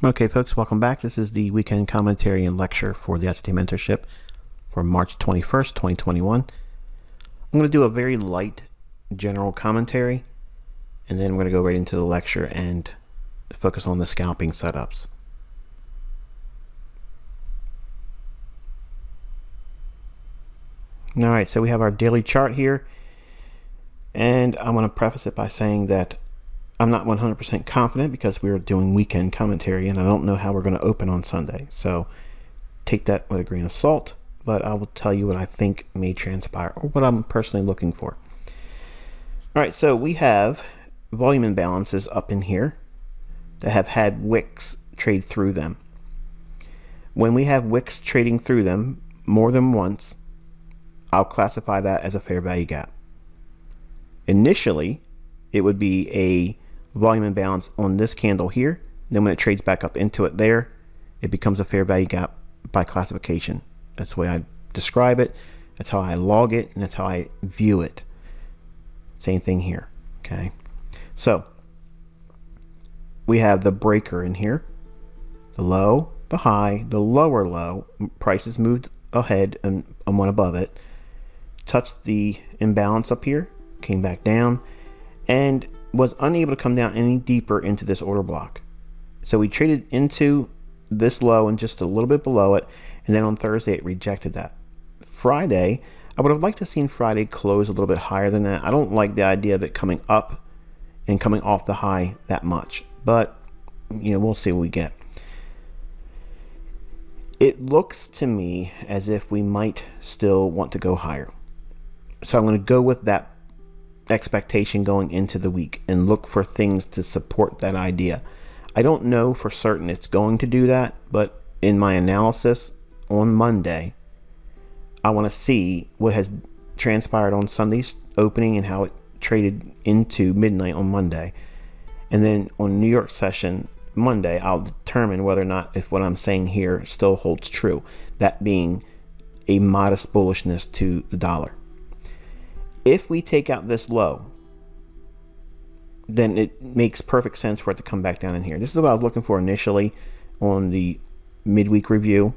Okay, folks, welcome back. This is the weekend commentary and lecture for the ICT Mentorship for March 21st, 2021. I'm going to do a very light general commentary, and then we're going to go right into the lecture and focus on the scalping setups. All right, so we have our daily chart here, and I'm going to preface it by saying that I'm not 100% confident because we're doing weekend commentary and I don't know how we're going to open on Sunday. So take that with a grain of salt, but I will tell you what I think may transpire or what I'm personally looking for. All right, so we have volume imbalances up in here that have had wicks trade through them. When we have wicks trading through them more than once, I'll classify that as a fair value gap. Initially, it would be a volume imbalance on this candle here. Then when it trades back up into it there, it becomes a fair value gap by classification. That's the way I describe it. That's how I log it, and that's how I view it. Same thing here. Okay. So we have the breaker in here, the low, the high, the lower low. Prices moved ahead and one above it, touched the imbalance up here, came back down, and was unable to come down any deeper into this order block. So we traded into this low and just a little bit below it, and then on Thursday it rejected that. Friday, I would have liked to seen Friday close a little bit higher than that. I don't like the idea of it coming up and coming off the high that much, but we'll see what we get. It looks to me as if we might still want to go higher. So I'm going to go with that expectation going into the week and look for things to support that idea. I don't know for certain it's going to do that, but in my analysis on Monday, I want to see what has transpired on Sunday's opening and how it traded into midnight on Monday. And then on New York session Monday, I'll determine whether or not if what I'm saying here still holds true, that being a modest bullishness to the dollar. If we take out this low, then it makes perfect sense for it to come back down in here. This is what I was looking for initially on the midweek review.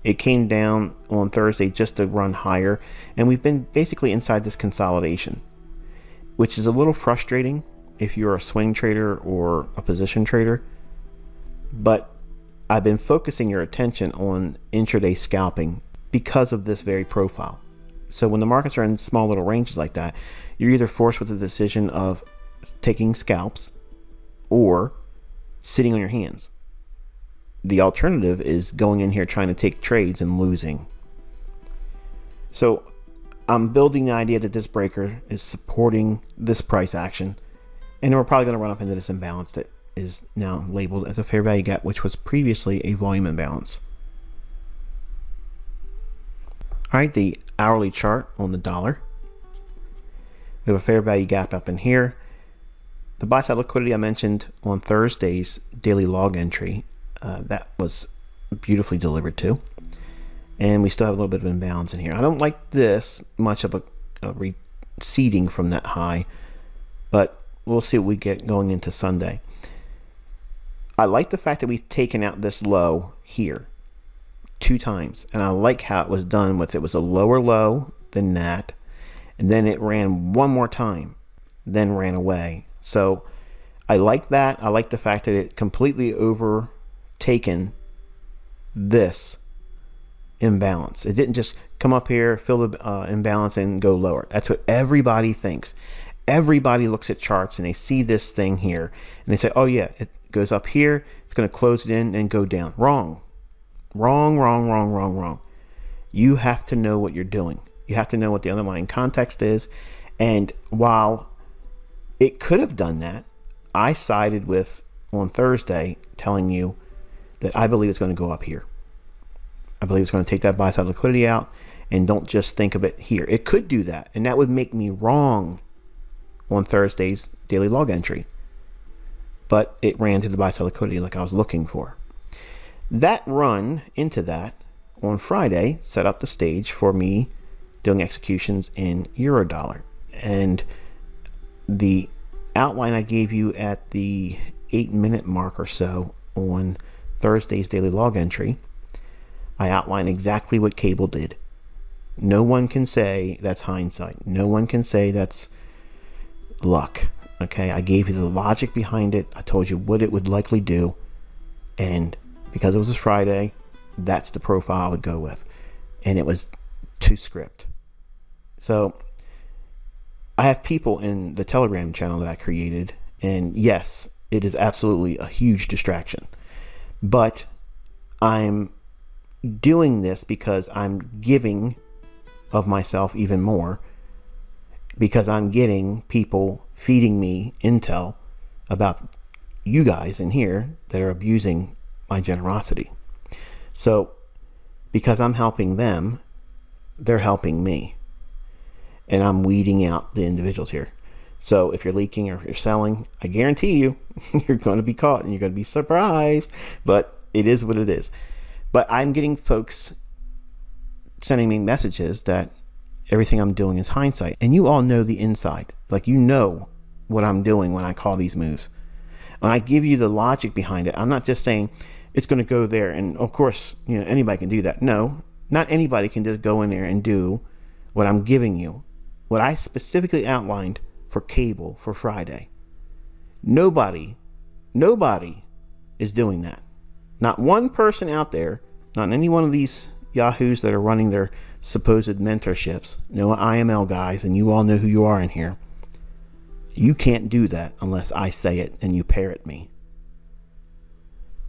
It came down on Thursday just to run higher, and we've been basically inside this consolidation, which is a little frustrating if you're a swing trader or a position trader. But I've been focusing your attention on intraday scalping because of this very profile. So when the markets are in small little ranges like that, you're either forced with the decision of taking scalps or sitting on your hands. The alternative is going in here trying to take trades and losing. So I'm building the idea that this breaker is supporting this price action, and we're probably going to run up into this imbalance that is now labeled as a fair value gap, which was previously a volume imbalance. All right, the hourly chart on the dollar. We have a fair value gap up in here. The buy side liquidity I mentioned on Thursday's daily log entry, that was beautifully delivered too. And we still have a little bit of imbalance in here. I don't like this much of a receding from that high, but we'll see what we get going into Sunday. I like the fact that we've taken out this low here 2 times, and I like how it was done with it was a lower low than that, and then it ran one more time, then ran away. So I like that. I like the fact that it completely overtaken this imbalance. It didn't just come up here, fill the imbalance, and go lower. That's what everybody thinks. Everybody looks at charts and they see this thing here and they say, oh yeah, it goes up here, it's going to close it in and go down. Wrong. Wrong. You have to know what you're doing. You have to know what the underlying context is. And while it could have done that, I sided with on Thursday telling you that I believe it's going to go up here. I believe it's going to take that buy side liquidity out, and don't just think of it here. It could do that, and that would make me wrong on Thursday's daily log entry. But it ran to the buy side liquidity like I was looking for. That run into that on Friday set up the stage for me doing executions in Eurodollar. And the outline I gave you at the 8-minute mark or so on Thursday's daily log entry, I outline exactly what cable did. No one can say that's hindsight. No one can say that's luck. Okay, I gave you the logic behind it. I told you what it would likely do. And because it was a Friday, that's the profile I would go with. And it was to script. So I have people in the Telegram channel that I created. And yes, it is absolutely a huge distraction. But I'm doing this because I'm giving of myself even more, because I'm getting people feeding me intel about you guys in here that are abusing my generosity. So because I'm helping them, they're helping me, and I'm weeding out the individuals here. So if you're leaking or if you're selling, I guarantee you, you're going to be caught and you're going to be surprised, but it is what it is. But I'm getting folks sending me messages that everything I'm doing is hindsight. And you all know the inside. Like, you know what I'm doing when I call these moves. When I give you the logic behind it, I'm not just saying it's going to go there. And of course, anybody can do that. No, not anybody can just go in there and do what I'm giving you. What I specifically outlined for cable for Friday. Nobody is doing that. Not one person out there, not any one of these yahoos that are running their supposed mentorships, no IML guys, and you all know who you are in here. You can't do that unless I say it and you parrot me.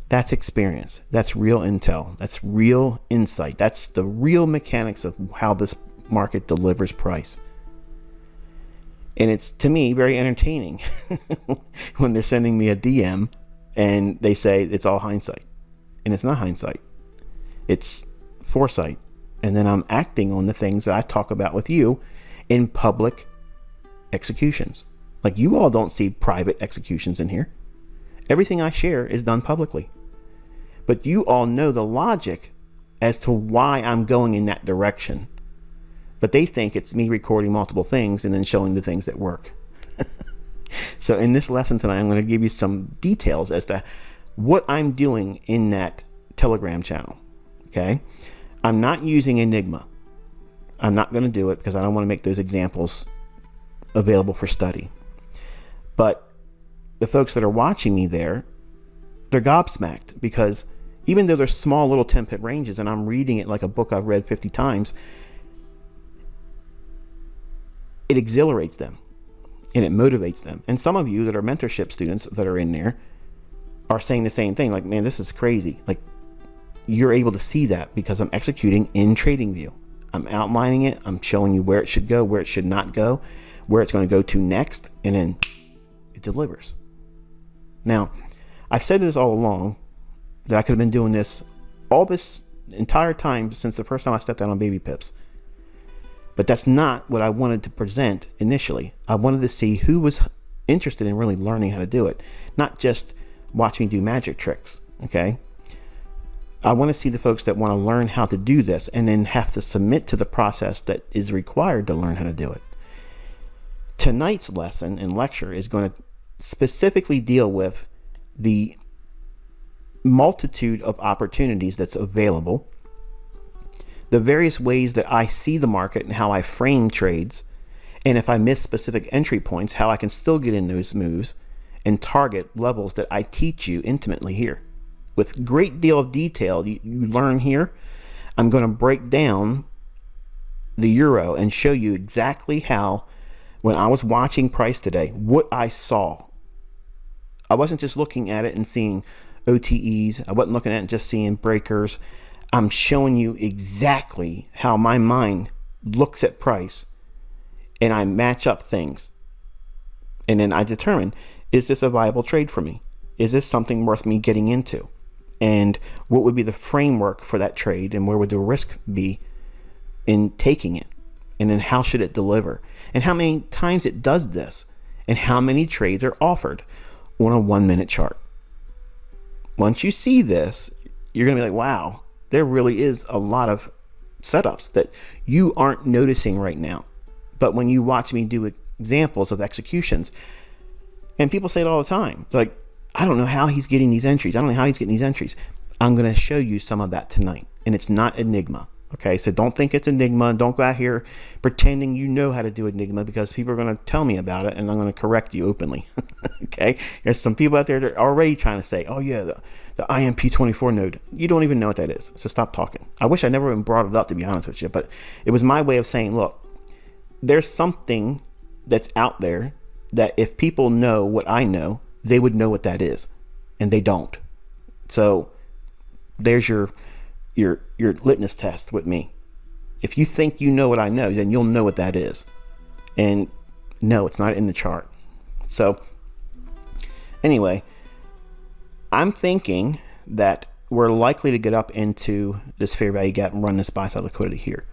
That's experience. That's real intel. That's real insight. That's the real mechanics of how this market delivers price. And it's, to me, very entertaining when they're sending me a DM and they say it's all hindsight. And it's not hindsight. It's foresight. And then I'm acting on the things that I talk about with you in public executions. Like, you all don't see private executions in here. Everything I share is done publicly. But you all know the logic as to why I'm going in that direction. But they think it's me recording multiple things and then showing the things that work. So in this lesson tonight, I'm going to give you some details as to what I'm doing in that Telegram channel. Okay? I'm not using Enigma. I'm not going to do it because I don't want to make those examples available for study. But the folks that are watching me there, they're gobsmacked, because even though they're small little 10-pip ranges and I'm reading it like a book I've read 50 times, it exhilarates them and it motivates them. And some of you that are mentorship students that are in there are saying the same thing. Like, man, this is crazy. Like, you're able to see that because I'm executing in TradingView. I'm outlining it. I'm showing you where it should go, where it should not go, where it's going to go to next, and then it delivers. Now, I've said this all along that I could have been doing this all this entire time since the first time I stepped out on baby pips. But that's not what I wanted to present initially. I wanted to see who was interested in really learning how to do it, not just watch me do magic tricks, okay? I want to see the folks that want to learn how to do this and then have to submit to the process that is required to learn how to do it. Tonight's lesson and lecture is going to specifically deal with the multitude of opportunities that's available, the various ways that I see the market and how I frame trades, and if I miss specific entry points, how I can still get in those moves and target levels that I teach you intimately here. With great deal of detail you learn here. I'm going to break down the euro and show you exactly how, when I was watching price today, what I saw. I wasn't just looking at it and seeing OTEs. I wasn't looking at it and just seeing breakers. I'm showing you exactly how my mind looks at price, and I match up things. And then I determine, is this a viable trade for me? Is this something worth me getting into? And what would be the framework for that trade, and where would the risk be in taking it? And then how should it deliver? And how many times it does this? And how many trades are offered on a 1-minute chart? Once you see this, you're going to be like, wow, there really is a lot of setups that you aren't noticing right now. But when you watch me do examples of executions, and people say it all the time, like, I don't know how he's getting these entries. I don't know how he's getting these entries. I'm going to show you some of that tonight. And it's not Enigma. Okay, so don't think it's Enigma. Don't go out here pretending you know how to do Enigma, because people are going to tell me about it and I'm going to correct you openly. Okay, there's some people out there that are already trying to say, oh yeah, the IMP24 node. You don't even know what that is. So stop talking. I wish I never even brought it up, to be honest with you, but it was my way of saying, look, there's something that's out there that if people know what I know, they would know what that is, and they don't. So there's your litmus test with me. If you think you know what I know, then you'll know what that is. And no, it's not in the chart. So anyway, I'm thinking that we're likely to get up into this fair value gap and run this buy side liquidity here.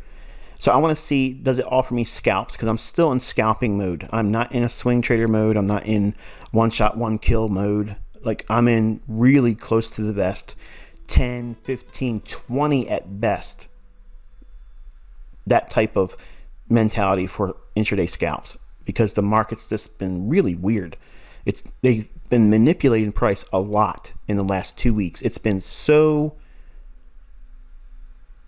So I want to see, does it offer me scalps? Because I'm still in scalping mode. I'm not in a swing trader mode. I'm not in one shot, one kill mode. Like, I'm in really close to the vest. 10, 15, 20 at best. That type of mentality for intraday scalps, because the market's just been really weird. They've been manipulating price a lot in the last 2 weeks. It's been so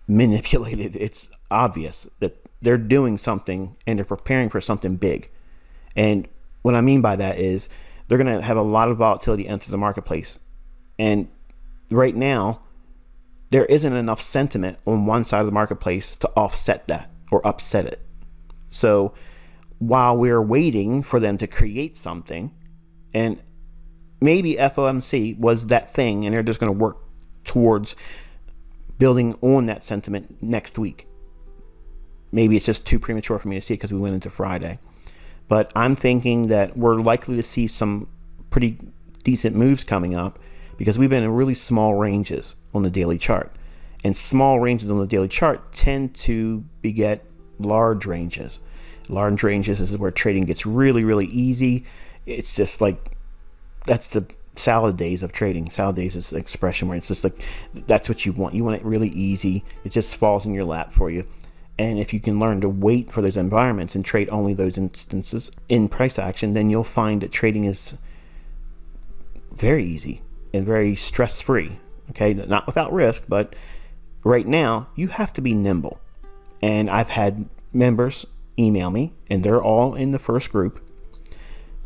manipulated. It's obvious that they're doing something and they're preparing for something big. And what I mean by that is they're going to have a lot of volatility enter the marketplace. And right now, there isn't enough sentiment on one side of the marketplace to offset that or upset it. So while we're waiting for them to create something, and maybe FOMC was that thing and they're just going to work towards building on that sentiment next week. Maybe it's just too premature for me to see it because we went into Friday. But I'm thinking that we're likely to see some pretty decent moves coming up, because we've been in really small ranges on the daily chart. And small ranges on the daily chart tend to beget large ranges. Large ranges is where trading gets really, really easy. It's just like, that's the salad days of trading. Salad days is an expression where it's just like, that's what you want. You want it really easy. It just falls in your lap for you. And if you can learn to wait for those environments and trade only those instances in price action, then you'll find that trading is very easy and very stress-free. Okay, not without risk, but right now you have to be nimble. And I've had members email me, and they're all in the first group,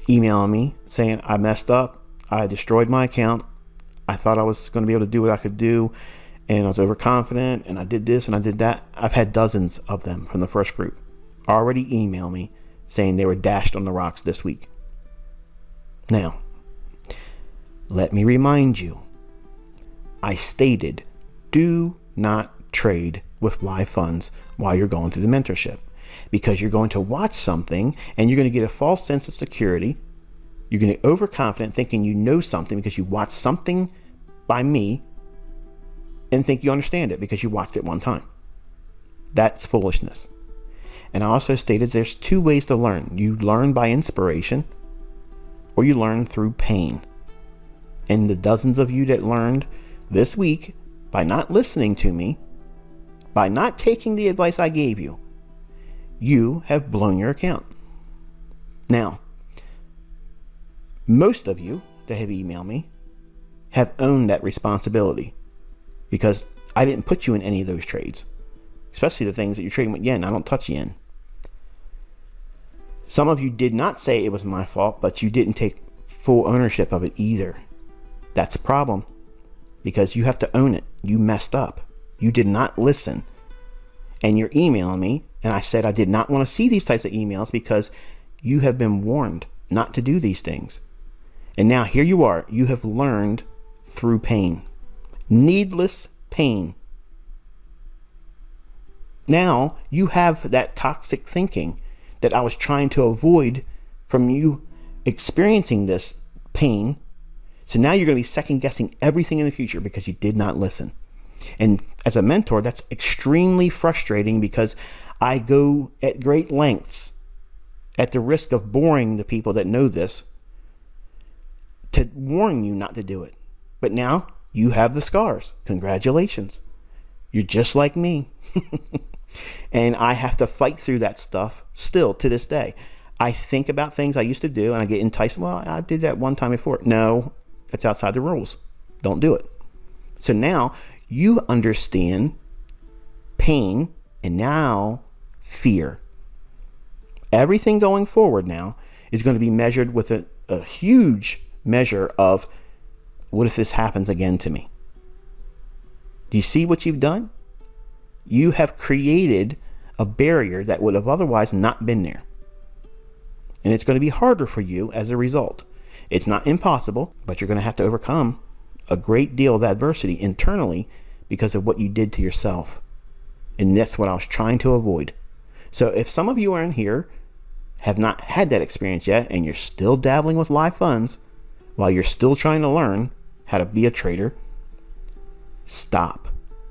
emailing me saying, I messed up, I destroyed my account, I thought I was going to be able to do what I could do, and I was overconfident, and I did this and I did that. I've had dozens of them from the first group already email me saying they were dashed on the rocks this week. Now, let me remind you, I stated, do not trade with live funds while you're going through the mentorship, because you're going to watch something and you're going to get a false sense of security. You're going to get overconfident thinking you know something because you watched something by me and think you understand it because you watched it one time. That's foolishness. And I also stated there's two ways to learn. You learn by inspiration, or you learn through pain. And the dozens of you that learned this week by not listening to me, by not taking the advice I gave you, you have blown your account. Now, most of you that have emailed me have owned that responsibility, because I didn't put you in any of those trades, especially the things that you're trading with yen. I don't touch yen. Some of you did not say it was my fault, but you didn't take full ownership of it either. That's a problem, because you have to own it. You messed up. You did not listen. And you're emailing me, and I said I did not want to see these types of emails because you have been warned not to do these things. And now here you are. You have learned through pain. Needless pain. Now you have that toxic thinking that I was trying to avoid from you experiencing this pain. So now you're going to be second guessing everything in the future because you did not listen. And as a mentor, that's extremely frustrating, because I go at great lengths, at the risk of boring the people that know this, to warn you not to do it. But now you have the scars. Congratulations. You're just like me. And I have to fight through that stuff still to this day. I think about things I used to do and I get enticed. Well, I did that one time before. No, that's outside the rules. Don't do it. So now you understand pain and now fear. Everything going forward now is going to be measured with a huge measure of, what if this happens again to me? Do you see what you've done? You have created a barrier that would have otherwise not been there. And it's going to be harder for you as a result. It's not impossible, but you're going to have to overcome a great deal of adversity internally because of what you did to yourself. And that's what I was trying to avoid. So if some of you are in here, have not had that experience yet, and you're still dabbling with live funds while you're still trying to learn how to be a trader, stop.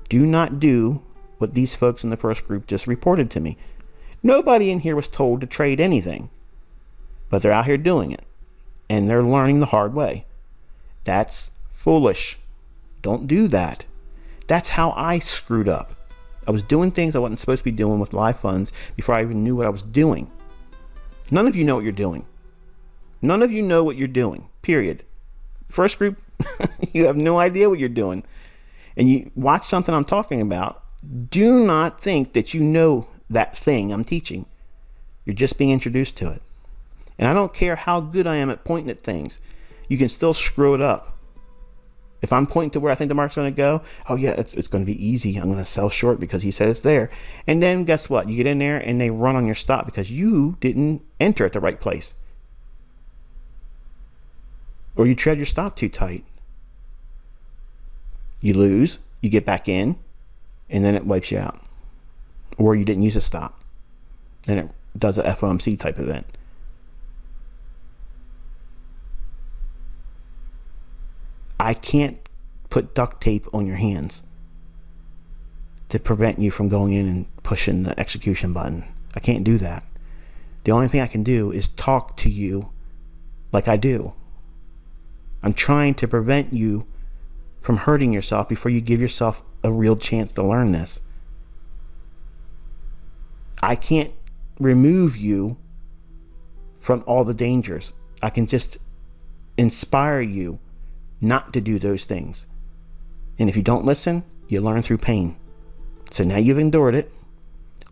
Do not do what these folks in the first group just reported to me. Nobody in here was told to trade anything, but they're out here doing it, and they're learning the hard way. That's foolish. Don't do that. That's how I screwed up. I was doing things I wasn't supposed to be doing with live funds before I even knew what I was doing. None of you know what you're doing. None of you know what you're doing, period. First group, you have no idea what you're doing. And you watch something I'm talking about, do not think that you know that thing I'm teaching. You're just being introduced to it. And I don't care how good I am at pointing at things, you can still screw it up. If I'm pointing to where I think the market's going to go, oh yeah, it's going to be easy. I'm going to sell short because he said it's there. And then guess what? You get in there and they run on your stop because you didn't enter at the right place. Or you tread your stop too tight. You lose, you get back in, and then it wipes you out. Or you didn't use a stop. And it does a FOMC type event. I can't put duct tape on your hands to prevent you from going in and pushing the execution button. I can't do that. The only thing I can do is talk to you like I do. I'm trying to prevent you from hurting yourself before you give yourself a real chance to learn this. I can't remove you from all the dangers. I can just inspire you not to do those things. And if you don't listen, you learn through pain. So now you've endured it.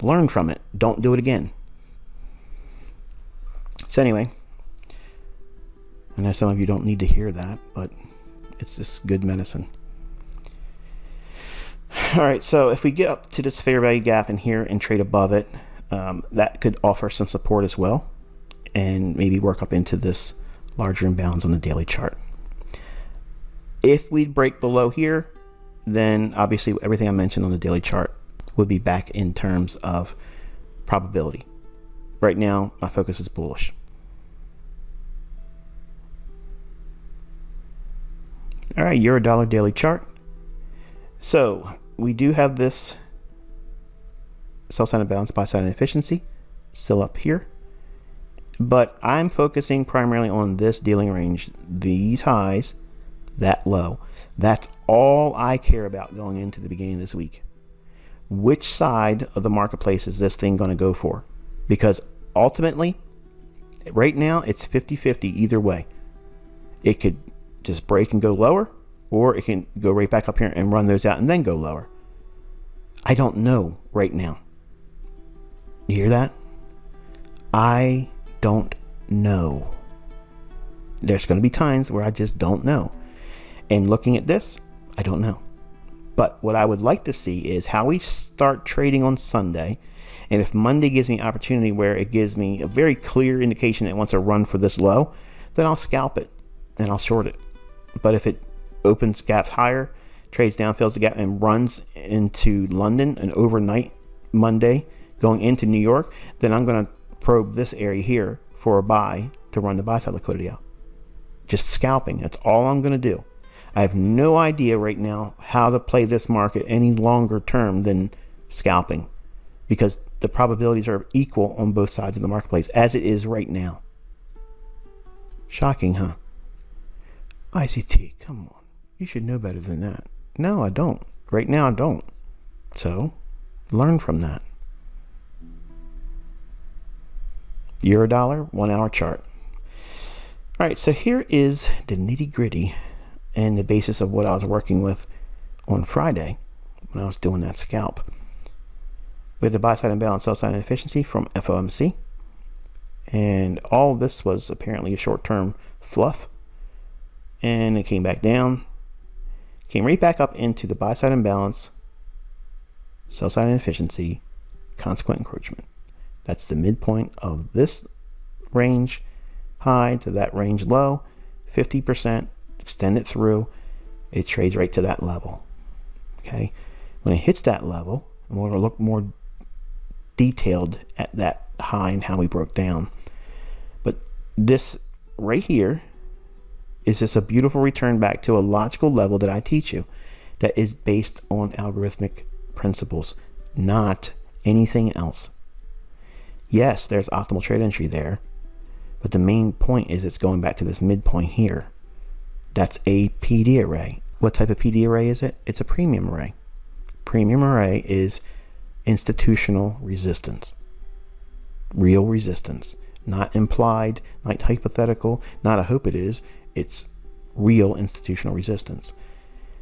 Learn from it. Don't do it again. So anyway, I know some of you don't need to hear that, but it's just good medicine. All right, so if we get up to this fair value gap in here and trade above it, that could offer some support as well, and maybe work up into this larger imbalance on the daily chart. If we break below here, then obviously everything I mentioned on the daily chart would be back in terms of probability. Right now, my focus is bullish. All right, euro dollar daily chart. So we do have this sell side imbalance, buy side inefficiency still up here, but I'm focusing primarily on this dealing range, these highs, that low. That's all I care about going into the beginning of this week. Which side of the marketplace is this thing going to go for? Because ultimately, right now, it's 50-50 either way. It could just break and go lower, or it can go right back up here and run those out and then go lower. I don't know right now. You hear that? I don't know. There's going to be times where I just don't know. And looking at this, I don't know. But what I would like to see is how we start trading on Sunday. And if Monday gives me an opportunity where it gives me a very clear indication it wants to run for this low, then I'll scalp it and I'll short it. But if it opens gaps higher, trades down, fills the gap, and runs into London an overnight Monday going into New York, then I'm going to probe this area here for a buy to run the buy side liquidity out. Just scalping. That's all I'm going to do. I have no idea right now how to play this market any longer term than scalping, because the probabilities are equal on both sides of the marketplace as it is right now. Shocking, huh? ICT, come on. You should know better than that. No, I don't. Right now, I don't. So, learn from that. Euro dollar, 1 hour chart. All right, so here is the nitty gritty and the basis of what I was working with on Friday when I was doing that scalp. We have the buy side imbalance, sell side inefficiency from FOMC. And all of this was apparently a short-term fluff. And it came back down. Came right back up into the buy side imbalance, sell side inefficiency, consequent encroachment. That's the midpoint of this range high to that range low. 50%, extend it through. It trades right to that level. Okay. When it hits that level, and we're going to look more detailed at that high and how we broke down. But this right here is just a beautiful return back to a logical level that I teach you that is based on algorithmic principles, not anything else. Yes, there's optimal trade entry there, but the main point is it's going back to this midpoint here. That's a PD array. What type of PD array is it? It's a premium array. Premium array is institutional resistance, real resistance, not implied, not hypothetical, not a hope it is. It's real institutional resistance.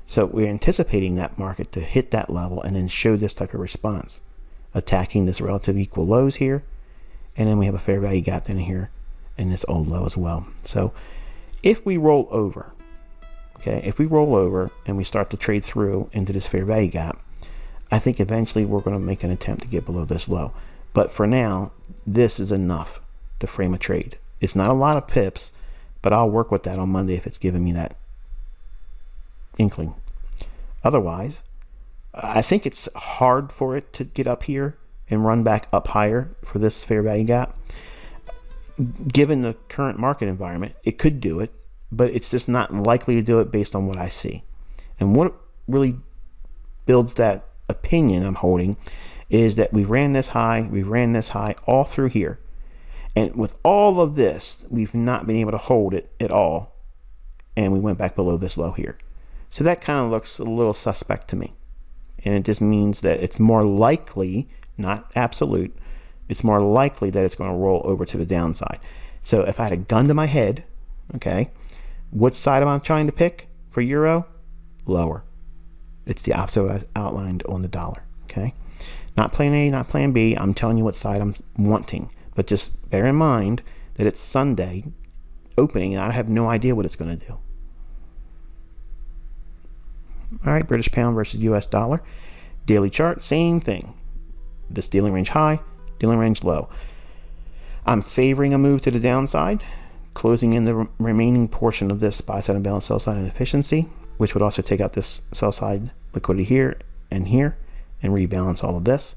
So we're anticipating that market to hit that level and then show this type of response, attacking this relative equal lows here, and then we have a fair value gap down here and this old low as well. So if we roll over, okay, if we roll over and we start to trade through into this fair value gap, I think eventually we're going to make an attempt to get below this low. But for now, this is enough to frame a trade. It's not a lot of pips, but I'll work with that on Monday if it's giving me that inkling. Otherwise, I think it's hard for it to get up here and run back up higher for this fair value gap. Given the current market environment, it could do it, but it's just not likely to do it based on what I see. And what really builds that opinion I'm holding is that we ran this high all through here. And with all of this, we've not been able to hold it at all. And we went back below this low here. So that kind of looks a little suspect to me. And it just means that it's more likely, not absolute, it's more likely that it's going to roll over to the downside. So if I had a gun to my head, okay, which side am I trying to pick for euro? Lower. It's the opposite as outlined on the dollar, okay? Not plan A, not plan B. I'm telling you what side I'm wanting. But just bear in mind that it's Sunday opening and I have no idea what it's going to do. All right, British pound versus US dollar. Daily chart, same thing. This dealing range high, dealing range low. I'm favoring a move to the downside, closing in the remaining portion of this buy side imbalance, sell side inefficiency, which would also take out this sell side liquidity here and rebalance all of this.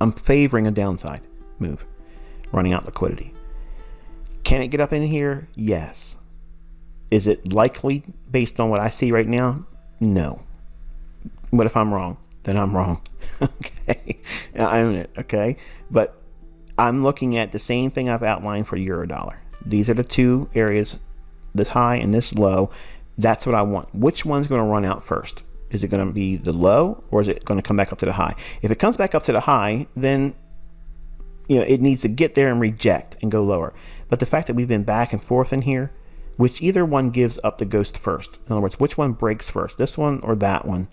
I'm favoring a downside move, running out liquidity. Can it get up in here? Yes. Is it likely based on what I see right now? No. But if I'm wrong, then I'm wrong. Okay. I own it. Okay. But I'm looking at the same thing I've outlined for euro dollar. These are the two areas, this high and this low. That's what I want. Which one's going to run out first? Is it going to be the low or is it going to come back up to the high? If it comes back up to the high, then it needs to get there and reject and go lower. But the fact that we've been back and forth in here, which either one gives up the ghost first. In other words, which one breaks first? This one or that one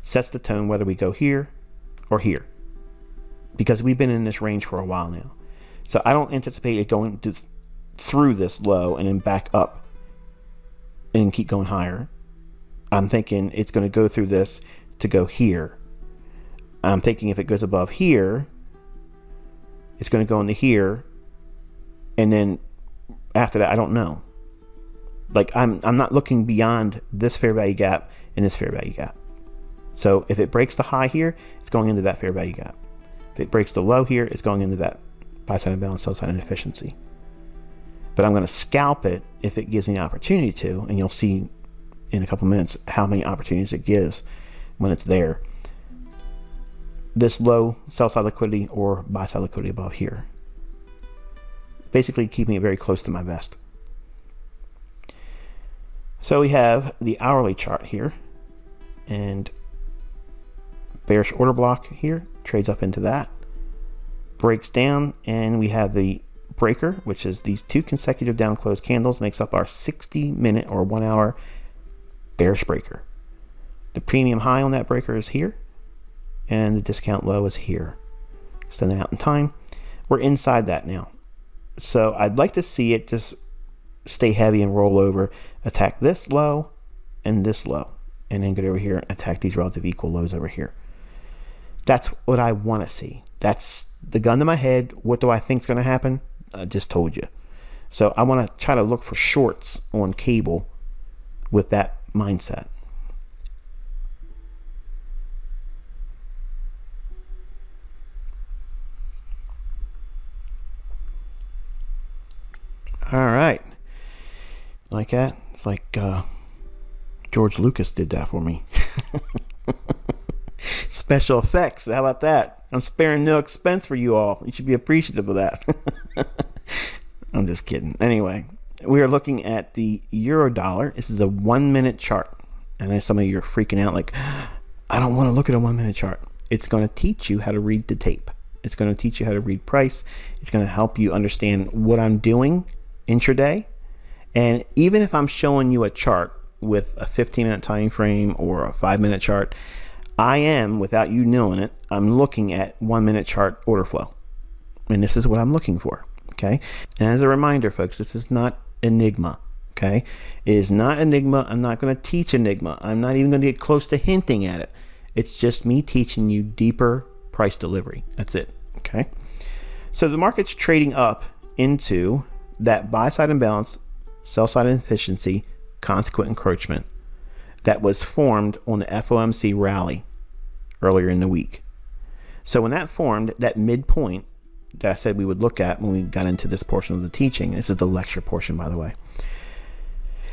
sets the tone whether we go here or here. Because we've been in this range for a while now. So I don't anticipate it going through this low and then back up and keep going higher. I'm thinking it's going to go through this to go here. I'm thinking if it goes above here, it's going to go into here. And then after that, I don't know. Like I'm not looking beyond this fair value gap and this fair value gap. So if it breaks the high here, it's going into that fair value gap. If it breaks the low here, it's going into that buy side imbalance, sell side inefficiency. But I'm going to scalp it if it gives me the opportunity to, and you'll see in a couple minutes how many opportunities it gives when it's there. This low sell side liquidity or buy side liquidity above here. Basically keeping it very close to my vest. So we have the hourly chart here, and bearish order block here trades up into that, breaks down, and we have the breaker, which is these two consecutive down close candles, makes up our 60-minute or 1 hour bearish breaker. The premium high on that breaker is here, and the discount low is here. Extend that out in time. We're inside that now. So I'd like to see it just stay heavy and roll over, attack this low and this low, and then get over here and attack these relative equal lows over here. That's what I want to see. That's the gun to my head. What do I think is going to happen? I just told you. So I want to try to look for shorts on cable with that mindset. All right. Like that? It's like George Lucas did that for me. Special effects. How about that? I'm sparing no expense for you all. You should be appreciative of that. I'm just kidding. Anyway, we are looking at the euro dollar. This is a 1 minute chart. I know some of you are freaking out like, I don't want to look at a 1 minute chart. It's going to teach you how to read the tape. It's going to teach you how to read price. It's going to help you understand what I'm doing intraday. And even if I'm showing you a chart with a 15-minute time frame or a 5-minute chart, I am, without you knowing it, I'm looking at 1 minute chart order flow. And this is what I'm looking for. Okay. And as a reminder, folks, this is not Enigma. Okay. It is not Enigma. I'm not going to teach Enigma. I'm not even going to get close to hinting at it. It's just me teaching you deeper price delivery. That's it. Okay. So the market's trading up into that buy side imbalance, sell side inefficiency, consequent encroachment that was formed on the FOMC rally earlier in the week. So when that formed, that midpoint that I said we would look at when we got into this portion of the teaching, this is the lecture portion, by the way.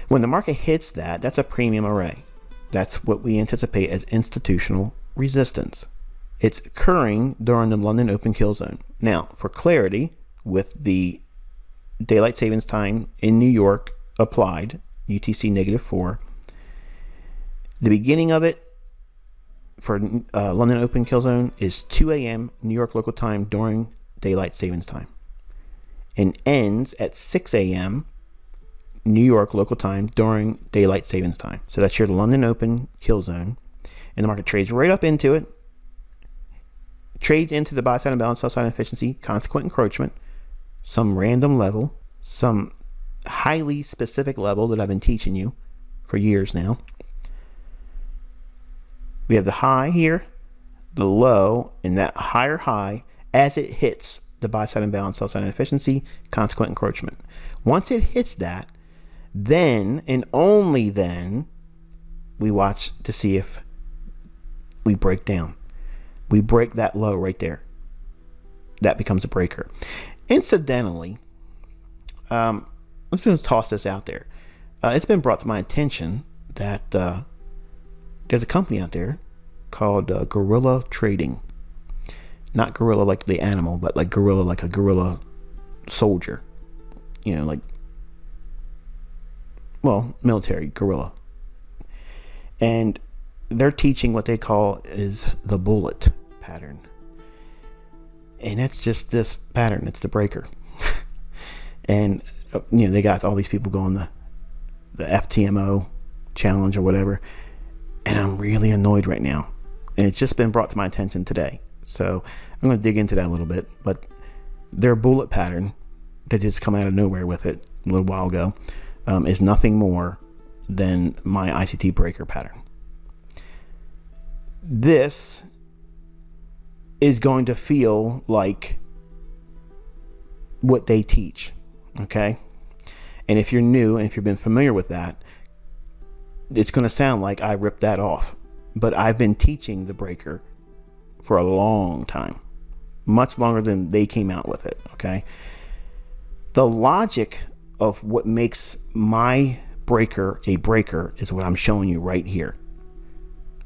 When the market hits that, that's a premium array. That's what we anticipate as institutional resistance. It's occurring during the London open kill zone. Now, for clarity, with the daylight savings time in New York applied, UTC -4, the beginning of it for London open kill zone is 2 a.m. New York local time during daylight savings time, and ends at 6 a.m. New York local time during daylight savings time. So that's your London open kill zone, and the market trades right up into it, trades into the buy side imbalance, sell side inefficiency, consequent encroachment, some random level, some highly specific level that I've been teaching you for years now. We have the high here, the low, and that higher high as it hits the buy side imbalance, sell side inefficiency, consequent encroachment. Once it hits that, then and only then we watch to see if we break down. We break that low right there. That becomes a breaker. Incidentally, I'm just going to toss this out there. It's been brought to my attention that there's a company out there called Guerrilla Trading. Not gorilla like the animal, but like guerrilla like a guerrilla soldier. You know, like, well, military guerrilla. And they're teaching what they call is the bullet pattern. And it's just this pattern. It's the breaker. And, you know, they got all these people going the FTMO challenge or whatever. And I'm really annoyed right now. And it's just been brought to my attention today. So I'm going to dig into that a little bit. But their bullet pattern that just come out of nowhere with it a little while ago is nothing more than my ICT breaker pattern. This is going to feel like what they teach, okay? And if you're new and if you've been familiar with that, it's going to sound like I ripped that off. But I've been teaching the breaker for a long time, much longer than they came out with it, okay? The logic of what makes my breaker a breaker is what I'm showing you right here.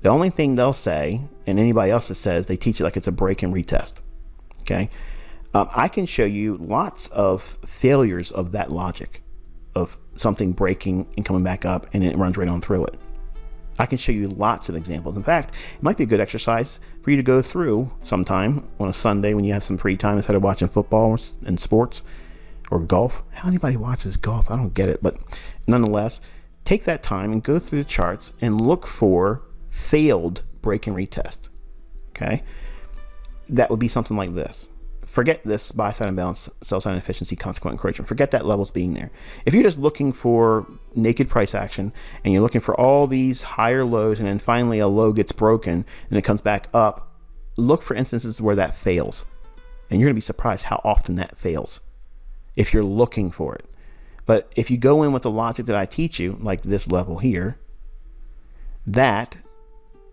The only thing they'll say, and anybody else that says, they teach it like it's a break and retest. Okay, I can show you lots of failures of that logic, of something breaking and coming back up, and it runs right on through it. I can show you lots of examples. In fact, it might be a good exercise for you to go through sometime on a Sunday when you have some free time instead of watching football and sports or golf. How anybody watches golf? I don't get it, but nonetheless, take that time and go through the charts and look for failed break and retest. Okay, that would be something like this. Forget this buy side imbalance, sell side inefficiency, consequent encouragement. Forget that levels being there. If you're just looking for naked price action and you're looking for all these higher lows and then finally a low gets broken and it comes back up, look for instances where that fails. And you're going to be surprised how often that fails if you're looking for it. But if you go in with the logic that I teach you, like this level here, that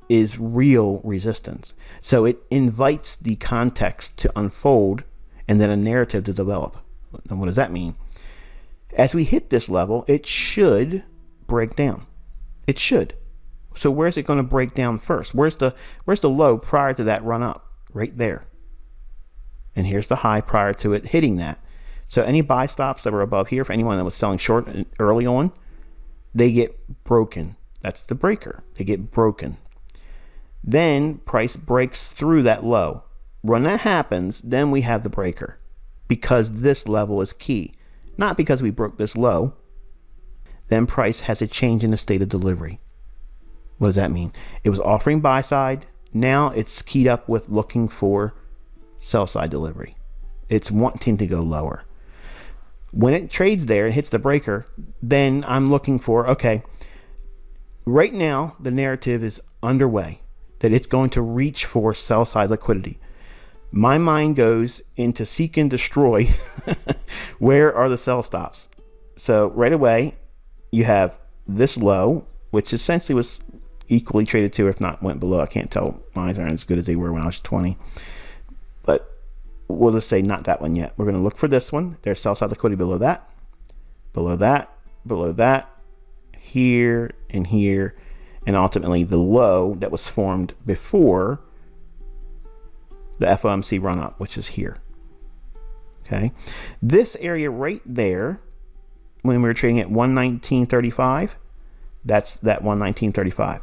is real resistance. So it invites the context to unfold and then a narrative to develop. And what does that mean? As we hit this level, it should break down. It should. So where's it going to break down first? Where's the low prior to that run up? Right there. And here's the high prior to it hitting that. So any buy stops that were above here, for anyone that was selling short early on, they get broken. That's the breaker. They get broken. Then price breaks through that low. When that happens, then we have the breaker, because this level is key, not because we broke this low. Then price has a change in the state of delivery. What does that mean? It was offering buy side. Now it's keyed up with looking for sell side delivery. It's wanting to go lower. When it trades there and hits the breaker, then I'm looking for, okay, right now the narrative is underway that it's going to reach for sell side liquidity. My mind goes into seek and destroy. Where are the sell stops? So right away, you have this low, which essentially was equally traded to, if not went below. I can't tell. Mine aren't as good as they were when I was 20. But we'll just say not that one yet. We're going to look for this one. There's sell side liquidity below that, below that, below that, here and here. And ultimately the low that was formed before the FOMC run up, which is here. Okay. This area right there, when we were trading at 119.35, that's that 119.35.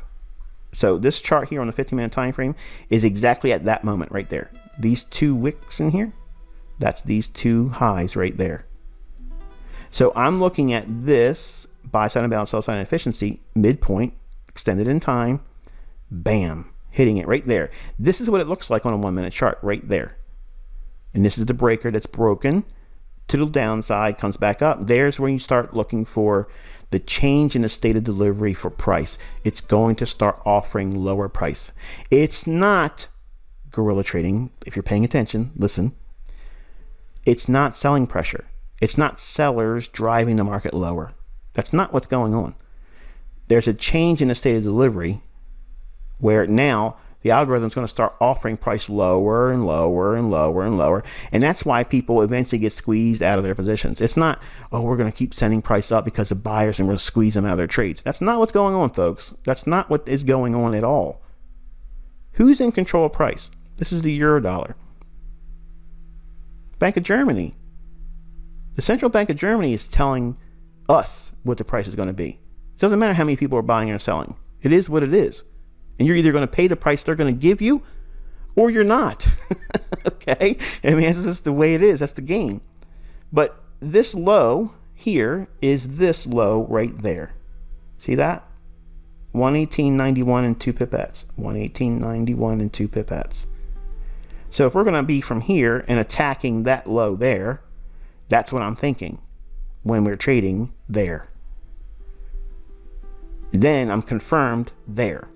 So this chart here on the 15-minute time frame is exactly at that moment right there. These two wicks in here, that's these two highs right there. So I'm looking at this buy side imbalance, sell side inefficiency, midpoint, extended in time, bam, hitting it right there. This is what it looks like on a 1-minute chart right there. And this is the breaker that's broken to the downside, comes back up. There's where you start looking for the change in the state of delivery for price. It's going to start offering lower price. It's not guerrilla trading. If you're paying attention, listen. It's not selling pressure. It's not sellers driving the market lower. That's not what's going on. There's a change in the state of delivery where now the algorithm is going to start offering price lower and lower and lower and lower. And that's why people eventually get squeezed out of their positions. It's not, oh, we're going to keep sending price up because the buyers and we're going to squeeze them out of their trades. That's not what's going on, folks. That's not what is going on at all. Who's in control of price? This is the euro dollar. Bank of Germany. The Central Bank of Germany is telling us what the price is going to be. It doesn't matter how many people are buying or selling. It is what it is. And you're either going to pay the price they're going to give you or you're not. Okay? I mean, that's just the way it is. That's the game. But this low here is this low right there. See that? 118.91 and 2 pipettes. 118.91 and 2 pipettes. So if we're going to be from here and attacking that low there, that's what I'm thinking when we're trading there. Then I'm confirmed there.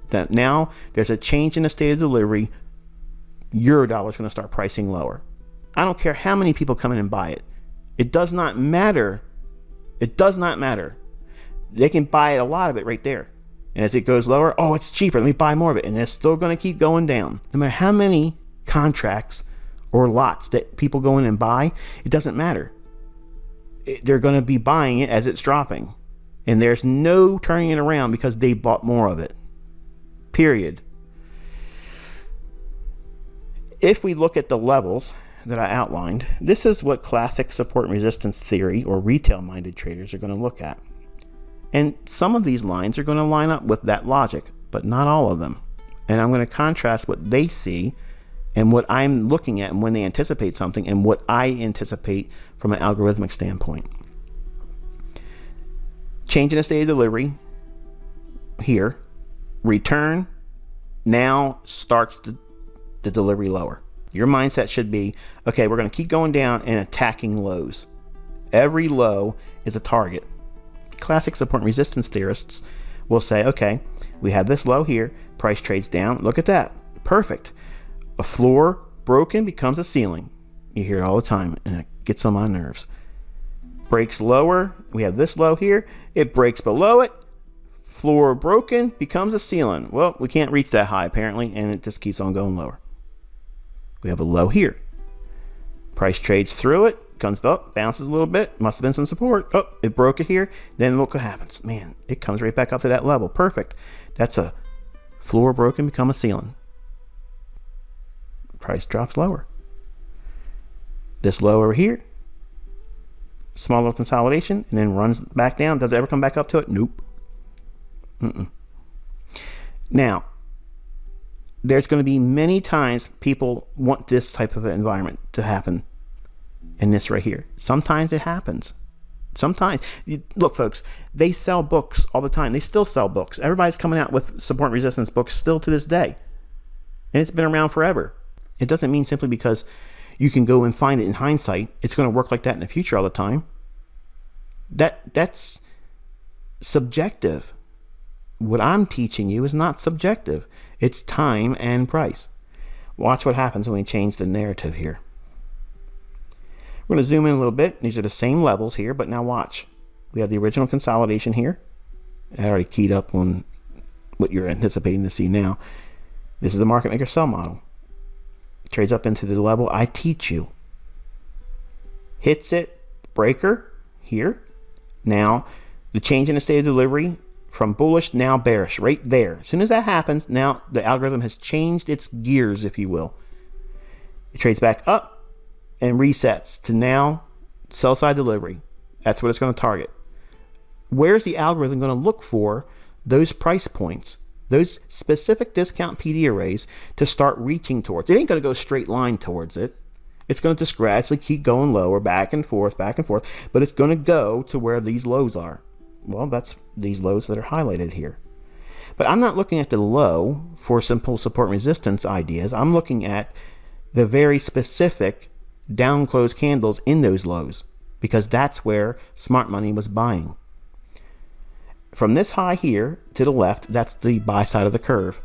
That now there's a change in the state of delivery. Euro dollar is going to start pricing lower. I don't care how many people come in and buy it. It does not matter. It does not matter. They can buy a lot of it right there. And as it goes lower, oh, it's cheaper. Let me buy more of it. And it's still going to keep going down. No matter how many contracts or lots that people go in and buy, it doesn't matter. They're going to be buying it as it's dropping. And there's no turning it around because they bought more of it. Period. If we look at the levels that I outlined, this is what classic support and resistance theory or retail-minded traders are going to look at. And some of these lines are going to line up with that logic, but not all of them. And I'm going to contrast what they see and what I'm looking at and when they anticipate something and what I anticipate from an algorithmic standpoint. Change in the state of delivery here. return now starts the delivery lower. Your mindset should be, okay, we're going to keep going down and attacking lows. Every low is a target. Classic support and resistance theorists will say, okay, we have this low here, price trades down. Look at that. Perfect. A floor broken becomes a ceiling. You hear it all the time, and it gets on my nerves. Breaks lower. We have this low here. It breaks below it. Floor broken becomes a ceiling. Well, we can't reach that high apparently, and it just keeps on going lower. We have a low here. Price trades through it, comes up, bounces a little bit. Must have been some support. Oh, it broke it here. Then look what happens. Man, it comes right back up to that level. Perfect. That's a floor broken, become a ceiling. Price drops lower. This low over here, small little consolidation, and then runs back down. Does it ever come back up to it? Nope. Now, there's going to be many times people want this type of environment to happen, and this right here. Sometimes it happens. Sometimes. Look, folks, they sell books all the time. They still sell books. Everybody's coming out with support and resistance books still to this day, and it's been around forever. It doesn't mean simply because you can go and find it in hindsight, it's going to work like that in the future all the time. That's subjective. What I'm teaching you is not subjective. It's time and price. Watch what happens when we change the narrative here. We're going to zoom in a little bit. These are the same levels here, but now watch. We have the original consolidation here. I already keyed up on what you're anticipating to see now. This is a market maker sell model. Trades up into the level I teach you. Hits it, breaker here. Now, the change in the state of delivery from bullish, now bearish, right there. As soon as that happens, now the algorithm has changed its gears, if you will. It trades back up and resets to now sell side delivery. That's what it's going to target. Where's the algorithm going to look for those price points, those specific discount PD arrays to start reaching towards? It ain't going to go straight line towards it. It's going to just gradually keep going lower, back and forth, but it's going to go to where these lows are. Well, that's these lows that are highlighted here. But I'm not looking at the low for simple support and resistance ideas. I'm looking at the very specific down close candles in those lows, because that's where smart money was buying. From this high here to the left, that's the buy side of the curve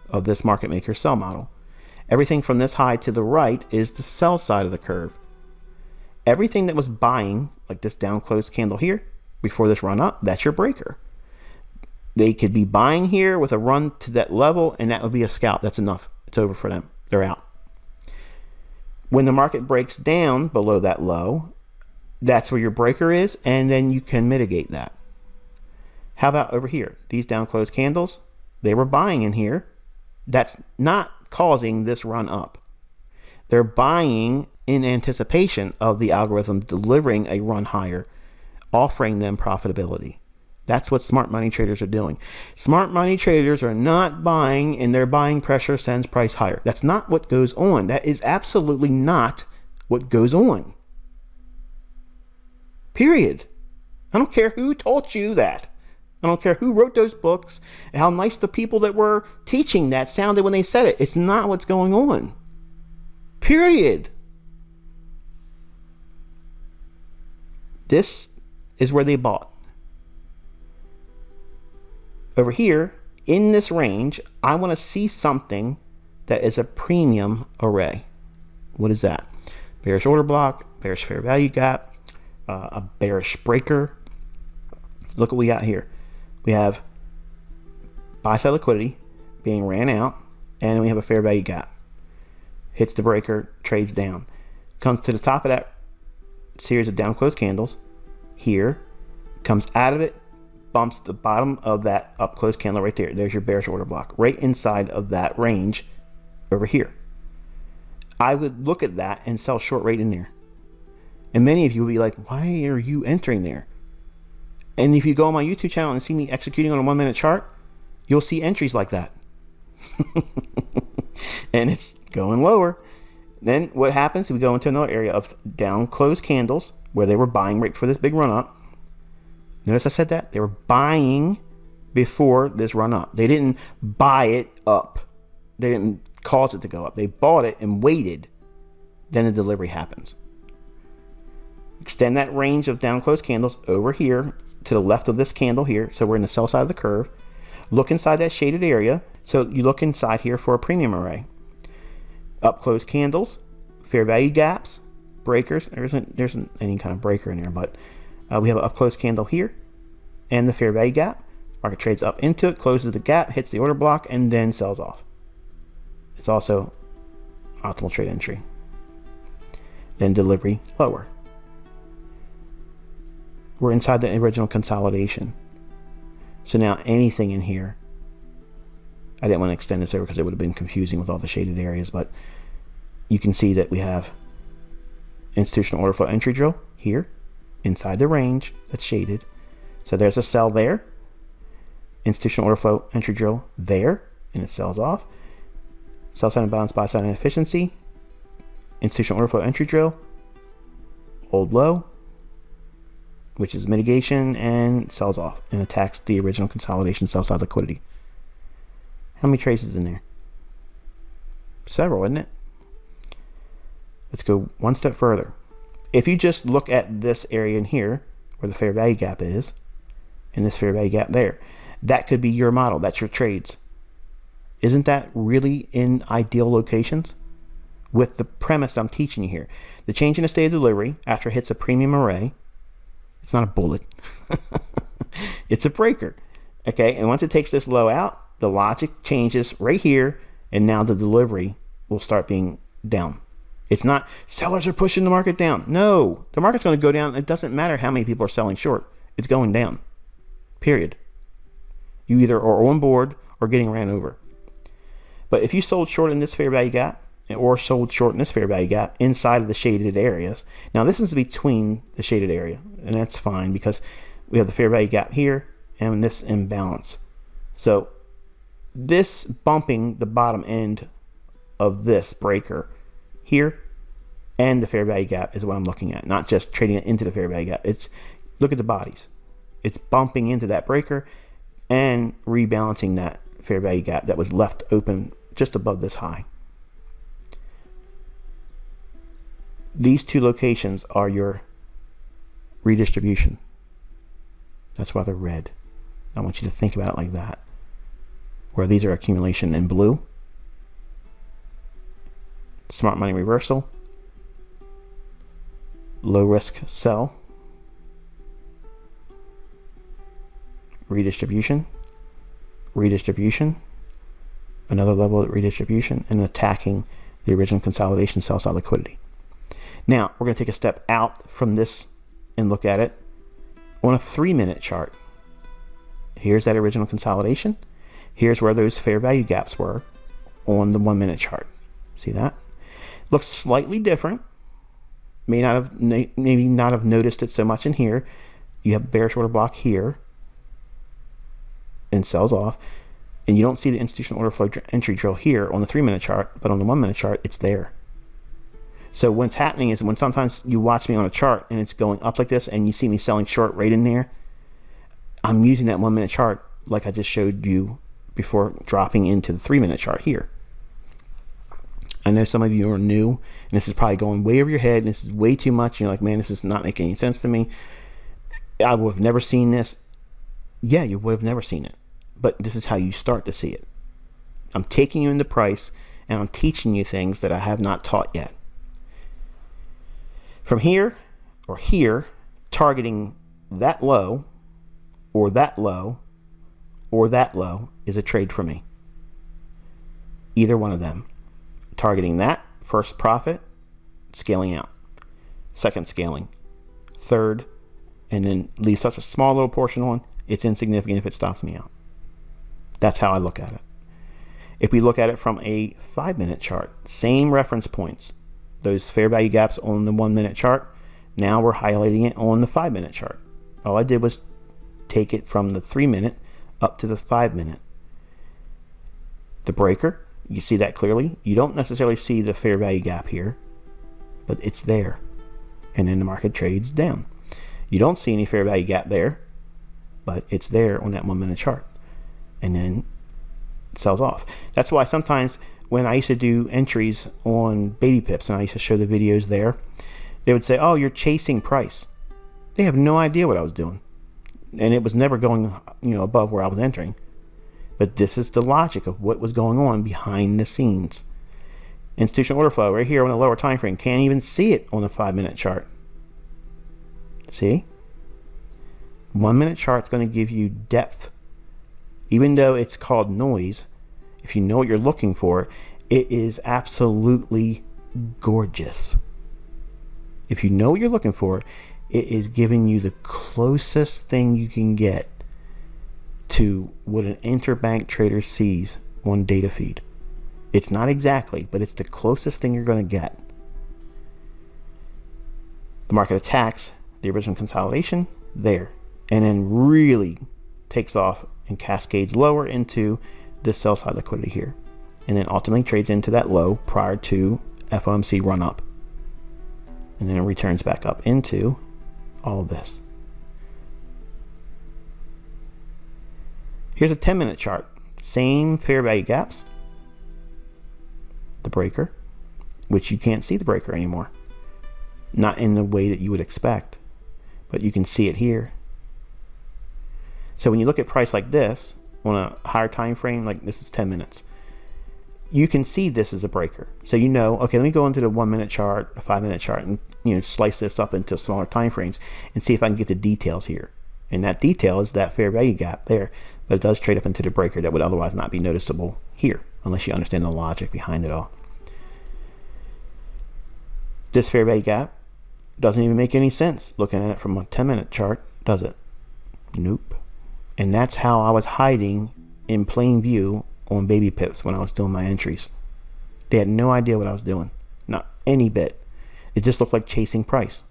of this market maker sell model. Everything from this high to the right is the sell side of the curve. Everything that was buying, like this down close candle here, before this run up, that's your breaker. They could be buying here with a run to that level, and that would be a scalp. That's enough. It's over for them. They're out. When the market breaks down below that low, that's where your breaker is, and then you can mitigate that. How about over here? These down close candles, they were buying in here. That's not causing this run up. They're buying in anticipation of the algorithm delivering a run higher, offering them profitability. That's what smart money traders are doing. Smart money traders are not buying and their buying pressure sends price higher. That's not what goes on. That is absolutely not what goes on. Period. I don't care who taught you that. I don't care who wrote those books and how nice the people that were teaching that sounded when they said it. It's not what's going on. Period. This is where they bought. Over here, in this range, I want to see something that is a premium array. What is that? Bearish order block, bearish fair value gap, a bearish breaker. Look what we got here. We have buy side liquidity being ran out, and we have a fair value gap. Hits the breaker, trades down. Comes to the top of that series of down close candles here, comes out of it, bumps the bottom of that up close candle right there. There's your bearish order block right inside of that range over here. I would look at that and sell short right in there. And many of you will be like, why are you entering there? And if you go on my YouTube channel and see me executing on a 1 minute chart, you'll see entries like that. And it's going lower. Then what happens? We go into another area of down closed candles where they were buying right for this big run up. Notice I said that they were buying before this run up. They didn't buy it up. They didn't cause it to go up. They bought it and waited. Then the delivery happens. Extend that range of down closed candles over here to the left of this candle here. So we're in the sell side of the curve. Look inside that shaded area. So you look inside here for a premium array. Up closed candles, fair value gaps, breakers. There isn't any kind of breaker in there, but we have an up closed candle here and the fair value gap. Market trades up into it, closes the gap, hits the order block, and then sells off. It's also optimal trade entry. Then delivery lower. We're inside the original consolidation. So now anything in here, I didn't want to extend this over because it would have been confusing with all the shaded areas, but you can see that we have institutional order flow entry drill here inside the range that's shaded. So there's a sell there. Institutional order flow entry drill there, and it sells off. Sell side imbalance, buy side inefficiency. Institutional order flow entry drill, hold low, which is mitigation, and sells off and attacks the original consolidation sell side liquidity. How many trades is in there? Several, isn't it? Let's go one step further. If you just look at this area in here where the fair value gap is, and this fair value gap there, that could be your model. That's your trades. Isn't that really in ideal locations? With the premise I'm teaching you here. The change in the state of delivery after it hits a premium array, it's not a bullet. It's a breaker. Okay, and once it takes this low out, the logic changes right here, and now the delivery will start being down. It's not sellers are pushing the market down. No, the market's going to go down. It doesn't matter how many people are selling short. It's going down. Period. You either are on board or getting ran over. But if you sold short in this fair value gap or sold short in this fair value gap inside of the shaded areas, now this is between the shaded area, and that's fine because we have the fair value gap here and this imbalance. So this bumping the bottom end of this breaker here and the fair value gap is what I'm looking at, not just trading it into the fair value gap. It's look at the bodies. It's bumping into that breaker and rebalancing that fair value gap that was left open just above this high. These two locations are your redistribution. That's why they're red. I want you to think about it like that. Where these are accumulation in blue, smart money reversal, low risk sell, redistribution, another level of redistribution, and attacking the original consolidation sell side liquidity. Now we're going to take a step out from this and look at it on a 3-minute chart. Here's that original consolidation. Here's where those fair value gaps were on the 1-minute chart. See that? Looks slightly different. Maybe not have noticed it so much in here. You have bearish order block here and sells off, and you don't see the institutional order flow entry drill here on the 3-minute chart, but on the 1-minute chart it's there. So what's happening is when sometimes you watch me on a chart and it's going up like this and you see me selling short right in there, I'm using that 1-minute chart like I just showed you before dropping into the 3-minute chart here. I know some of you are new and this is probably going way over your head and this is way too much. You're like, man, this is not making any sense to me. I would have never seen this. Yeah, you would have never seen it, but this is how you start to see it. I'm taking you into price and I'm teaching you things that I have not taught yet. From here or here, targeting that low or that low or that low is a trade for me. Either one of them. Targeting that, first profit, scaling out. Second, scaling. Third, and then leave such a small little portion on, it's insignificant if it stops me out. That's how I look at it. If we look at it from a 5-minute chart, same reference points. Those fair value gaps on the 1-minute chart, now we're highlighting it on the 5-minute chart. All I did was take it from the 3-minute up to the 5-minute. The breaker, you see that clearly. You don't necessarily see the fair value gap here, but it's there. And then the market trades down. You don't see any fair value gap there, but it's there on that 1-minute chart. and then sells off. That's why sometimes when I used to do entries on baby pips and I used to show the videos there, they would say, oh, you're chasing price. They have no idea what I was doing. And it was never going, above where I was entering. But this is the logic of what was going on behind the scenes. Institutional order flow right here on the lower time frame. Can't even see it on the 5-minute chart. See? 1 minute chart's going to give you depth. Even though it's called noise, if you know what you're looking for, it is absolutely gorgeous. If you know what you're looking for, it is giving you the closest thing you can get to what an interbank trader sees on data feed. It's not exactly, but it's the closest thing you're going to get. The market attacks the original consolidation there, and then really takes off and cascades lower into this sell side liquidity here, and then ultimately trades into that low prior to FOMC run up, and then it returns back up into all of this. Here's a 10-minute chart. Same fair value gaps. The breaker, which you can't see the breaker anymore. Not in the way that you would expect, but you can see it here. So when you look at price like this on a higher time frame, like this is 10 minutes, you can see this as a breaker. So okay, let me go into the 1 minute chart, a 5-minute chart, and slice this up into smaller time frames and see if I can get the details here. And that detail is that fair value gap there, but it does trade up into the breaker that would otherwise not be noticeable here unless you understand the logic behind it all. This fair value gap doesn't even make any sense looking at it from a 10-minute chart, does it? Nope. And that's how I was hiding in plain view on baby pips when I was doing my entries. They had no idea what I was doing. Not any bit. It just looked like chasing price.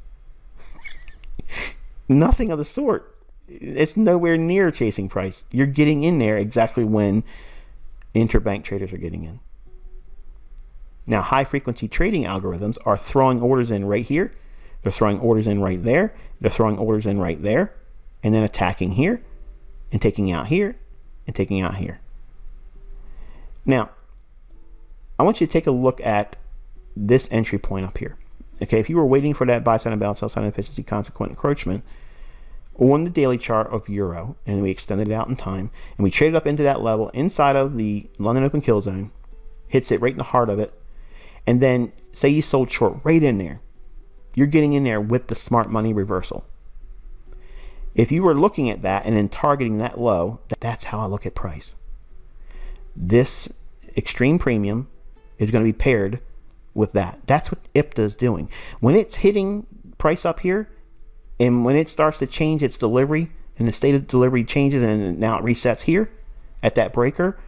Nothing of the sort. It's nowhere near chasing price. You're getting in there exactly when interbank traders are getting in. Now, high frequency trading algorithms are throwing orders in right here. They're throwing orders in right there. They're throwing orders in right there, and then attacking here and taking out here and taking out here. Now, I want you to take a look at this entry point up here. Okay, if you were waiting for that buy side imbalance, sell side inefficiency, consequent encroachment on the daily chart of Euro, and we extended it out in time, and we traded up into that level inside of the London Open Kill Zone, hits it right in the heart of it, and then say you sold short right in there, you're getting in there with the smart money reversal. If you were looking at that and then targeting that low, that's how I look at price. This extreme premium is going to be paired with that. That's what IPTA is doing. When it's hitting price up here, and when it starts to change its delivery, and the state of delivery changes, and now it resets here at that breaker,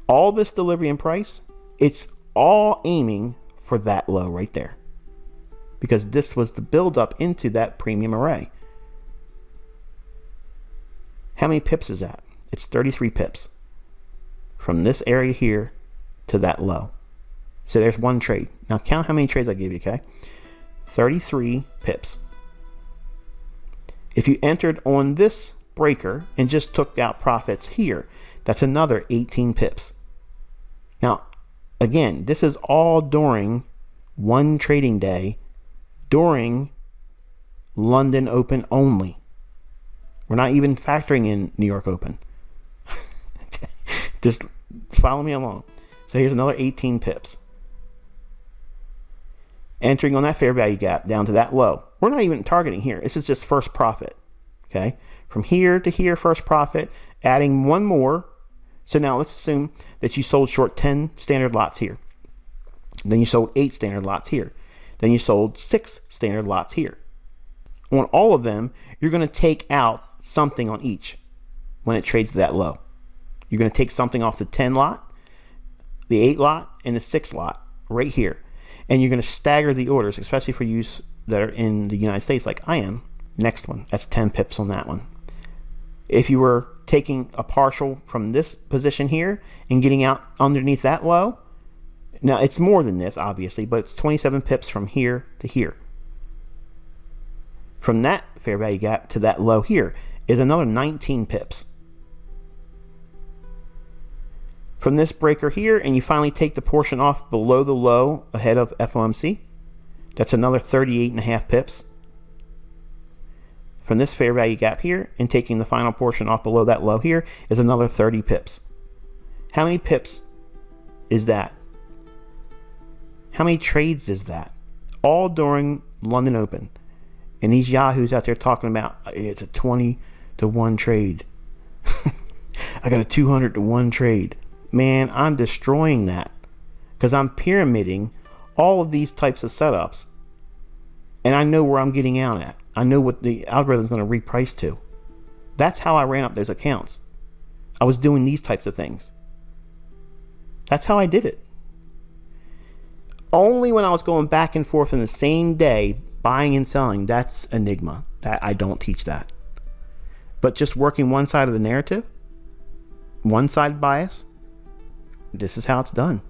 all this delivery and price, it's all aiming for that low right there. Because this was the build up into that premium array. How many pips is that? It's 33 pips. From this area here to that low. So there's one trade. Now count how many trades I gave you, okay? 33 pips. If you entered on this breaker and just took out profits here, that's another 18 pips. Now, again, this is all during one trading day during London Open only. We're not even factoring in New York Open. Just follow me along. So here's another 18 pips. Entering on that fair value gap down to that low. We're not even targeting here. This is just first profit. Okay? From here to here, first profit, adding one more. So now let's assume that you sold short 10 standard lots here. Then you sold 8 standard lots here. Then you sold 6 standard lots here. On all of them, you're going to take out something on each when it trades that low. You're going to take something off the 10 lot, the 8 lot, and the 6 lot right here. And you're going to stagger the orders, especially for use that are in the United States like I am. Next one, that's 10 pips on that one. If you were taking a partial from this position here and getting out underneath that low, now it's more than this obviously, but it's 27 pips from here to here. From that fair value gap to that low here is another 19 pips. From this breaker here, and you finally take the portion off below the low ahead of FOMC, that's another 38.5 pips. From this fair value gap here, and taking the final portion off below that low here, is another 30 pips. How many pips is that? How many trades is that? All during London Open. And these yahoos out there talking about, it's a 20 to 1 trade. I got a 200 to 1 trade. Man, I'm destroying that because I'm pyramiding all of these types of setups, and I know where I'm getting out at. I know what the algorithm is going to reprice to. That's how I ran up those accounts. I was doing these types of things. That's how I did it. Only when I was going back and forth in the same day, buying and selling, that's enigma. That I don't teach that. But just working one side of the narrative, one side bias, this is how it's done.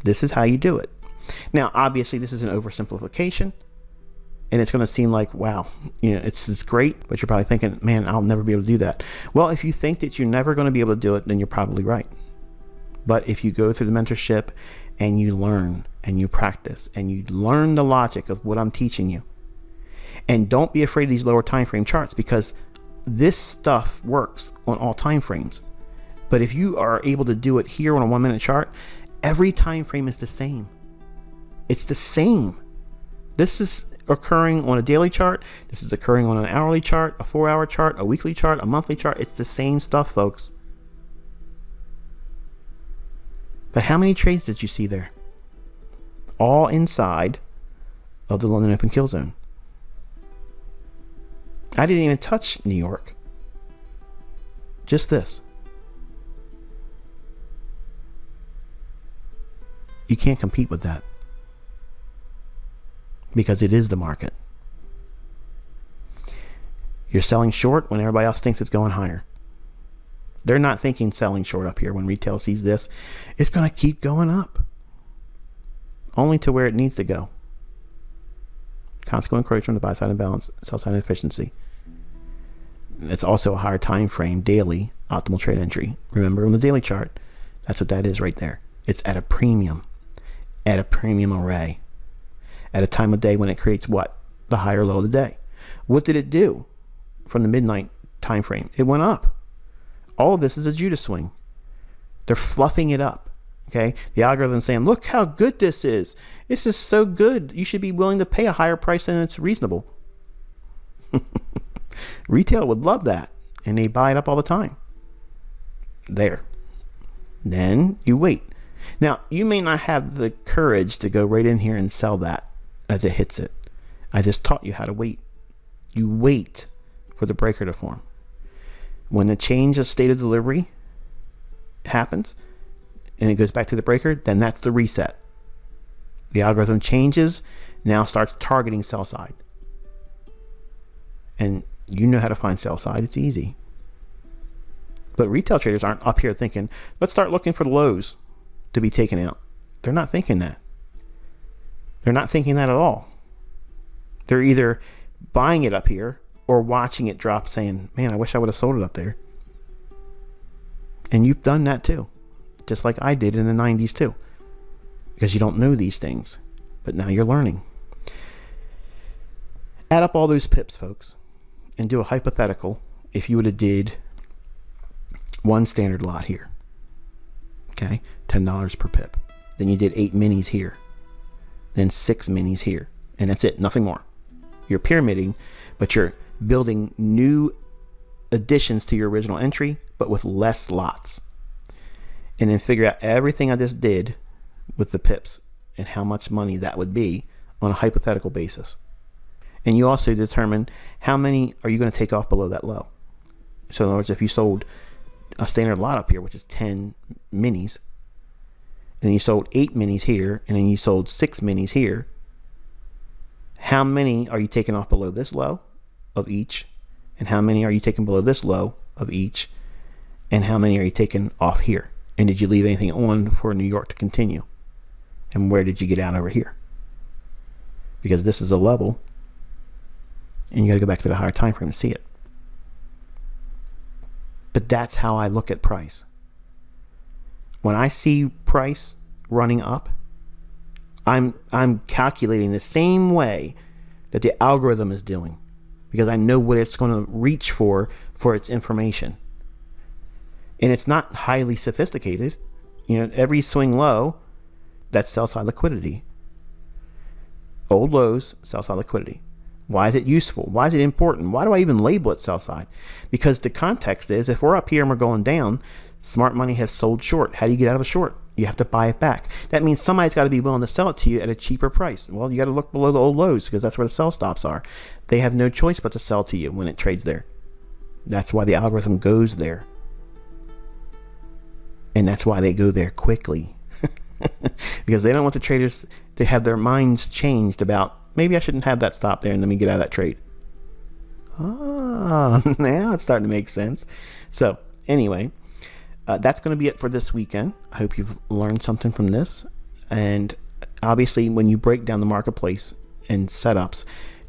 This is how you do it. Now, obviously, this is an oversimplification, and it's going to seem like, wow, it's great, but you're probably thinking, man, I'll never be able to do that. Well, if you think that you're never going to be able to do it, then you're probably right. But if you go through the mentorship and you learn and you practice and you learn the logic of what I'm teaching you, and don't be afraid of these lower time frame charts, because this stuff works on all time frames. But if you are able to do it here on a 1 minute chart, every time frame is the same. It's the same. This is occurring on a daily chart. This is occurring on an hourly chart, a 4-hour chart, a weekly chart, a monthly chart. It's the same stuff, folks. But how many trades did you see there? All inside of the London Open kill zone. I didn't even touch New York. Just this. You can't compete with that because it is the market. You're selling short when everybody else thinks it's going higher. They're not thinking selling short up here. When retail sees this, it's going to keep going up only to where it needs to go. Consequent encroachment, the buy side imbalance, sell side inefficiency. It's also a higher time frame, daily optimal trade entry. Remember, on the daily chart, that's what that is right there. It's at a premium array, at a time of day when it creates what? The higher low of the day. What did it do from the midnight time frame? It went up. All of this is a Judas swing. They're fluffing it up. Okay, the algorithm is saying, look how good this is. This is so good. You should be willing to pay a higher price than it's reasonable. Retail would love that, and they buy it up all the time. There. Then you wait. Now, you may not have the courage to go right in here and sell that as it hits it. I just taught you how to wait. You wait for the breaker to form. When the change of state of delivery happens and it goes back to the breaker, then that's the reset. The algorithm changes, now starts targeting sell side. And you know how to find sell side. It's easy. But retail traders aren't up here thinking, let's start looking for the lows to be taken out. They're not thinking that. They're not thinking that at all. They're either buying it up here or watching it drop saying, man, I wish I would have sold it up there. And you've done that too. Just like I did in the 90s too. Because you don't know these things. But now you're learning. Add up all those pips, folks, and do a hypothetical if you would have did one standard lot here. Okay, $10 per pip. Then you did 8 minis here. Then 6 minis here. And that's it, nothing more. You're pyramiding, but you're building new additions to your original entry, but with less lots. And then figure out everything I just did with the pips and how much money that would be on a hypothetical basis. And you also determine how many are you going to take off below that low. So in other words, if you sold a standard lot up here, which is 10 minis, and you sold 8 minis here, and then you sold 6 minis here, how many are you taking off below this low of each? And how many are you taking below this low of each? And how many are you taking off here? And did you leave anything on for New York to continue? And where did you get out over here? Because this is a level, and you got to go back to the higher time frame to see it. But that's how I look at price. When I see price running up, I'm calculating the same way that the algorithm is doing, because I know what it's going to reach for its information. And it's not highly sophisticated. Every swing low, that's sell side liquidity. Old lows, sell side liquidity. Why is it useful? Why is it important? Why do I even label it sell side? Because the context is, if we're up here and we're going down, smart money has sold short. How do you get out of a short? You have to buy it back. That means somebody's got to be willing to sell it to you at a cheaper price. Well, you got to look below the old lows, because that's where the sell stops are. They have no choice but to sell to you when it trades there. That's why the algorithm goes there. And that's why they go there quickly. Because they don't want the traders to have their minds changed about, maybe I shouldn't have that stop there and let me get out of that trade. Now it's starting to make sense. So anyway, that's going to be it for this weekend. I hope you've learned something from this. And obviously, when you break down the marketplace and setups,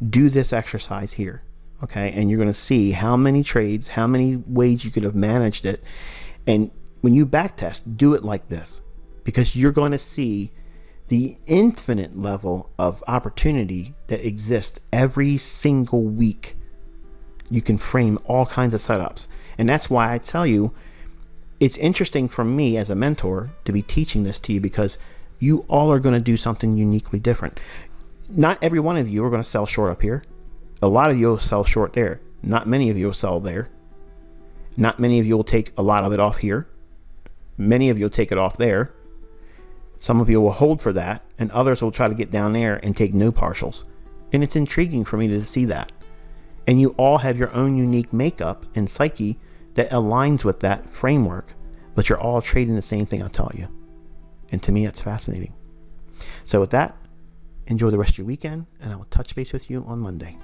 do this exercise here. Okay. And you're going to see how many trades, how many ways you could have managed it. And when you backtest, do it like this, because you're going to see the infinite level of opportunity that exists every single week. You can frame all kinds of setups. And that's why I tell you, it's interesting for me as a mentor to be teaching this to you, because you all are going to do something uniquely different. Not every one of you are going to sell short up here. A lot of you will sell short there. Not many of you will sell there. Not many of you will take a lot of it off here. Many of you will take it off there. Some of you will hold for that, and others will try to get down there and take no partials. And it's intriguing for me to see that. And you all have your own unique makeup and psyche that aligns with that framework, but you're all trading the same thing, I'll tell you. And to me, it's fascinating. So with that, enjoy the rest of your weekend, and I will touch base with you on Monday.